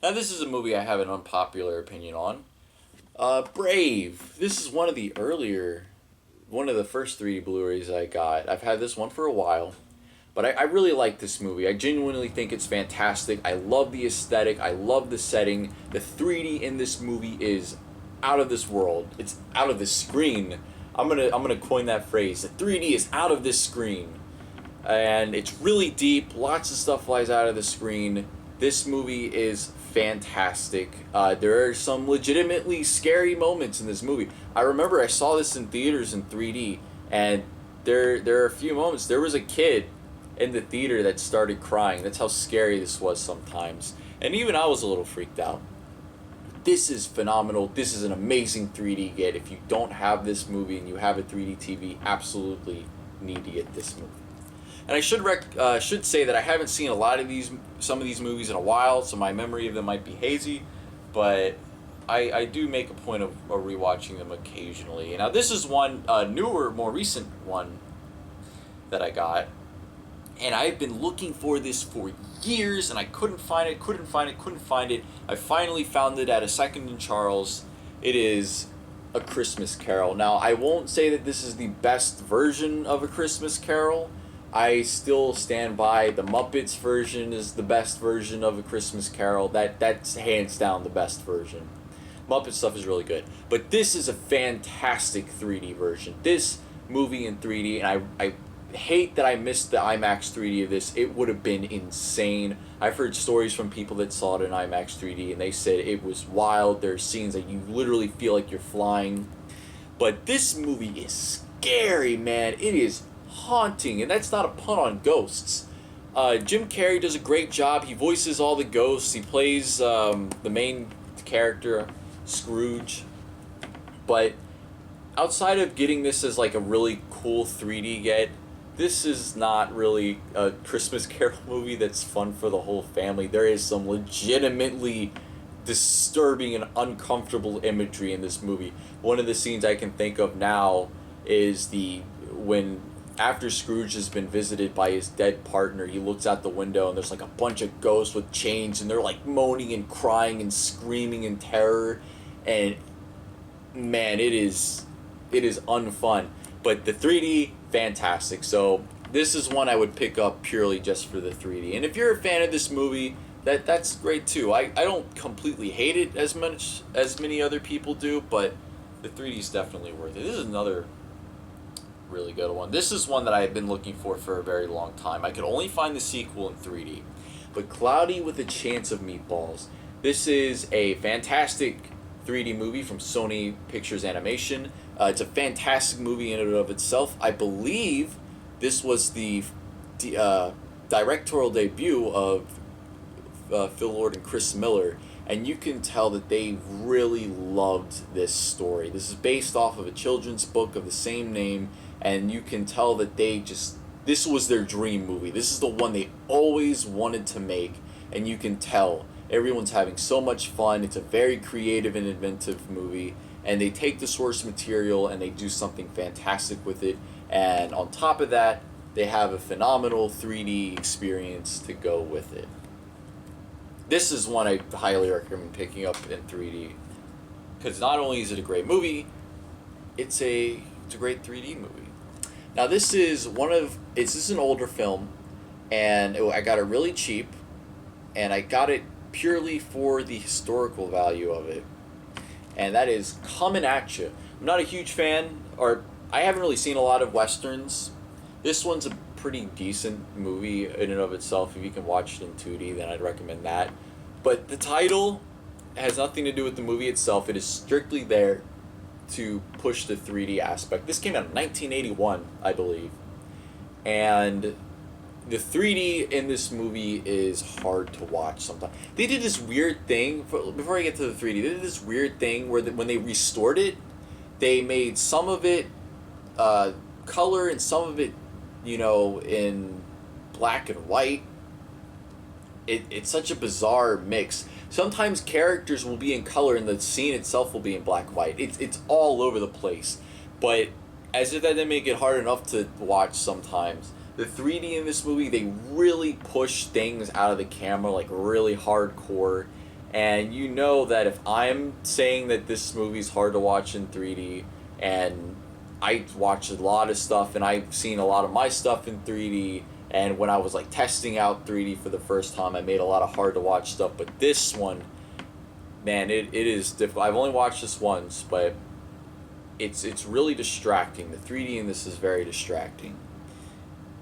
Now, this is a movie I have an unpopular opinion on. Brave. This is one of the first 3D Blu-rays I got. I've had this one for a while, but I really like this movie. I genuinely think it's fantastic. I love the aesthetic. I love the setting. The 3D in this movie is out of this world. It's out of this screen. I'm gonna coin that phrase. The 3D is out of this screen, and it's really deep. Lots of stuff flies out of the screen. This movie is fantastic. There are some legitimately scary moments in this movie. I remember I saw this in theaters in 3D, and there are a few moments. There was a kid in the theater that started crying. That's how scary this was sometimes. And even I was a little freaked out. This is phenomenal. This is an amazing 3D get. If you don't have this movie and you have a 3D TV, absolutely need to get this movie. And I should say that I haven't seen some of these movies in a while, so my memory of them might be hazy, but I do make a point of rewatching them occasionally. Now this is one newer, more recent one that I got, and I've been looking for this for years, and I couldn't find it. I finally found it at a Second and Charles. It is A Christmas Carol. Now, I won't say that this is the best version of A Christmas Carol. I still stand by the Muppets version is the best version of A Christmas Carol. That's hands down the best version. Muppet stuff is really good. But this is a fantastic 3D version. This movie in 3D, and I hate that I missed the IMAX 3D of this. It would have been insane. I've heard stories from people that saw it in IMAX 3D, and they said it was wild. There are scenes that you literally feel like you're flying. But this movie is scary, man. It is haunting, and that's not a pun on ghosts. Jim Carrey does a great job. He voices all the ghosts. He plays the main character, Scrooge. But outside of getting this as like a really cool 3D get, this is not really a Christmas Carol movie that's fun for the whole family. There is some legitimately disturbing and uncomfortable imagery in this movie. One of the scenes I can think of now is when after Scrooge has been visited by his dead partner, he looks out the window and there's like a bunch of ghosts with chains, and they're like moaning and crying and screaming in terror, and man, it is unfun. But the 3D, fantastic. So this is one I would pick up purely just for the 3D. And if you're a fan of this movie, that's great too. I don't completely hate it as much as many other people do, but the 3D is definitely worth it. This is another really good one. This is one that I have been looking for a very long time. I could only find the sequel in 3D, but Cloudy with a Chance of Meatballs. This is a fantastic 3D movie from Sony Pictures Animation. It's a fantastic movie in and of itself. I believe this was the directorial debut of Phil Lord and Chris Miller, and you can tell that they really loved this story. This is based off of a children's book of the same name, and you can tell that this was their dream movie. This is the one they always wanted to make, and you can tell everyone's having so much fun. It's a very creative and inventive movie, and they take the source material and they do something fantastic with it, and on top of that, they have a phenomenal 3D experience to go with it. This is one I highly recommend picking up in 3D, because not only is it a great movie, it's a great 3D movie. Now this is this is an older film, and I got it really cheap, and I got it purely for the historical value of it, and that is Comin At Ya. I'm not a huge fan, or I haven't really seen a lot of westerns. This one's a pretty decent movie in and of itself. If you can watch it in 2D, then I'd recommend that. But the title has nothing to do with the movie itself. It is strictly there to push the 3D aspect. This came out in 1981, I believe. And the 3D in this movie is hard to watch sometimes. They did this weird thing, before I get to the 3D, they did this weird thing where when they restored it, they made some of it color and some of it, in black and white. It's such a bizarre mix. Sometimes characters will be in color and the scene itself will be in black and white. It's all over the place. But as if that didn't make it hard enough to watch sometimes, the 3D in this movie, they really push things out of the camera like really hardcore. And you know that if I'm saying that this movie's hard to watch in 3D, and I watch a lot of stuff, and I've seen a lot of my stuff in 3D, and when I was like testing out 3D for the first time, I made a lot of hard to watch stuff. But this one, man, it is difficult. I've only watched this once, but it's really distracting. The 3D in this is very distracting.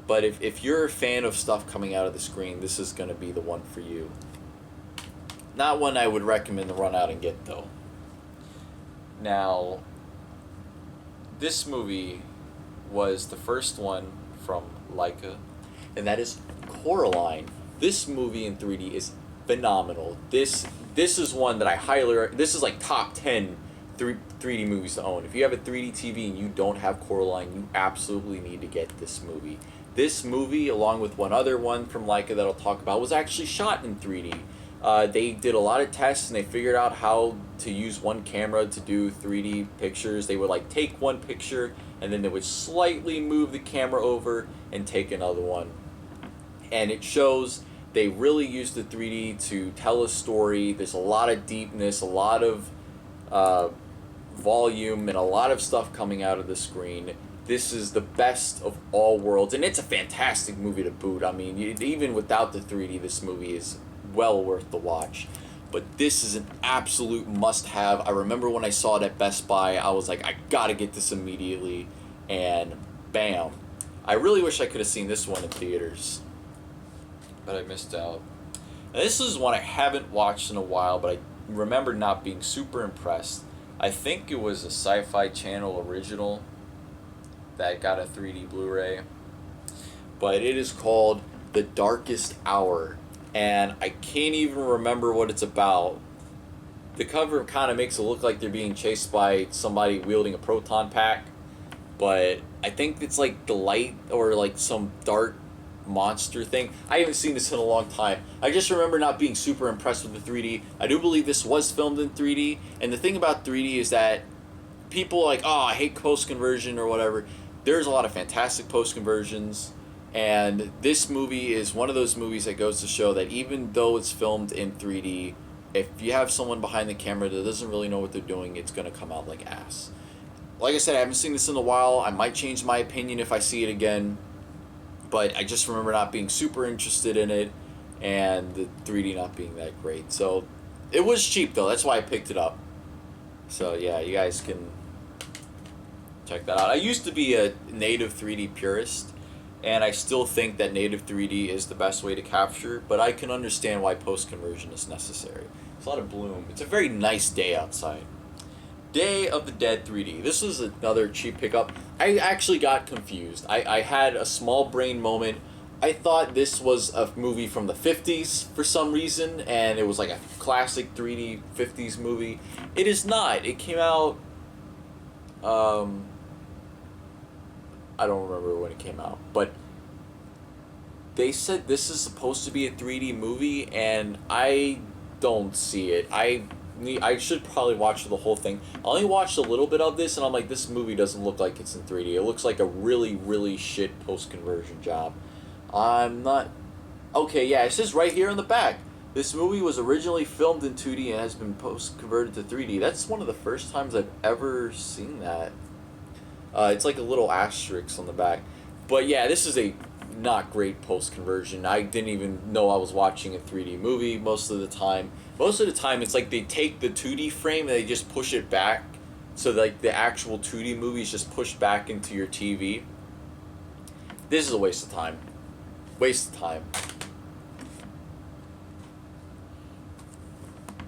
But if you're a fan of stuff coming out of the screen, this is going to be the one for you. Not one I would recommend to run out and get, though. Now, this movie was the first one from Leica, and that is Coraline. This movie in 3D is phenomenal. This is one that I highly... This is like top 10 3D movies to own. If you have a 3D TV and you don't have Coraline, you absolutely need to get this movie. This movie, along with one other one from Leica that I'll talk about, was actually shot in 3D. They did a lot of tests and they figured out how to use one camera to do 3D pictures. They would like take one picture and then they would slightly move the camera over and take another one. And it shows they really used the 3D to tell a story. There's a lot of deepness, a lot of volume, and a lot of stuff coming out of the screen. This is the best of all worlds, and it's a fantastic movie to boot. I mean, even without the 3D, this movie is well worth the watch. But this is an absolute must-have. I remember when I saw it at Best Buy, I was like, I gotta get this immediately, and bam. I really wish I could have seen this one in theaters, but I missed out. Now, this is one I haven't watched in a while, but I remember not being super impressed. I think it was a Sci-Fi Channel original that got a 3D Blu-ray, but it is called The Darkest Hour, and I can't even remember what it's about. The cover kind of makes it look like they're being chased by somebody wielding a proton pack, but I think it's like the light or like some dark monster thing. I haven't seen this in a long time. I just remember not being super impressed with the 3D. I do believe this was filmed in 3D, and the thing about 3D is that people like, oh, I hate post-conversion or whatever. There's a lot of fantastic post-conversions, and this movie is one of those movies that goes to show that even though it's filmed in 3D, if you have someone behind the camera that doesn't really know what they're doing, it's going to come out like ass. Like I said, I haven't seen this in a while. I might change my opinion if I see it again, but I just remember not being super interested in it, and the 3D not being that great. So it was cheap, though. That's why I picked it up. So yeah, you guys can check that out. I used to be a native 3D purist, and I still think that native 3D is the best way to capture, but I can understand why post-conversion is necessary. It's a lot of bloom. It's a very nice day outside. Day of the Dead 3D. This was another cheap pickup. I actually got confused. I had a small brain moment. I thought this was a movie from the 50s for some reason, and it was like a classic 3D 50s movie. It is not. It came out... I don't remember when it came out, but they said this is supposed to be a 3D movie, and I don't see it. I should probably watch the whole thing. I only watched a little bit of this, and I'm like, this movie doesn't look like it's in 3D. It looks like a really, really shit post-conversion job. I'm not... Okay, yeah, it says right here in the back. This movie was originally filmed in 2D and has been post-converted to 3D. That's one of the first times I've ever seen that. It's like a little asterisk on the back. But yeah, this is a not great post-conversion. I didn't even know I was watching a 3D movie most of the time. Most of the time, it's like they take the 2D frame and they just push it back. So like the actual 2D movie is just pushed back into your TV. This is a waste of time. Waste of time.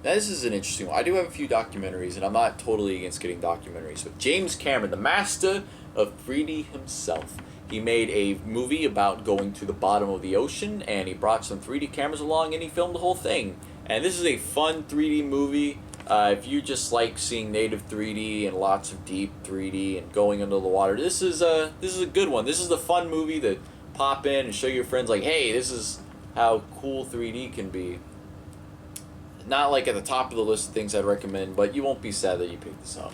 Now, this is an interesting one. I do have a few documentaries, and I'm not totally against getting documentaries. But James Cameron, the master of 3D himself, he made a movie about going to the bottom of the ocean, and he brought some 3D cameras along, and he filmed the whole thing. And this is a fun 3D movie. If you just like seeing native 3D and lots of deep 3D and going under the water, this is a good one. This is the fun movie to pop in and show your friends, like, hey, this is how cool 3D can be. Not like at the top of the list of things I'd recommend, but you won't be sad that you picked this up.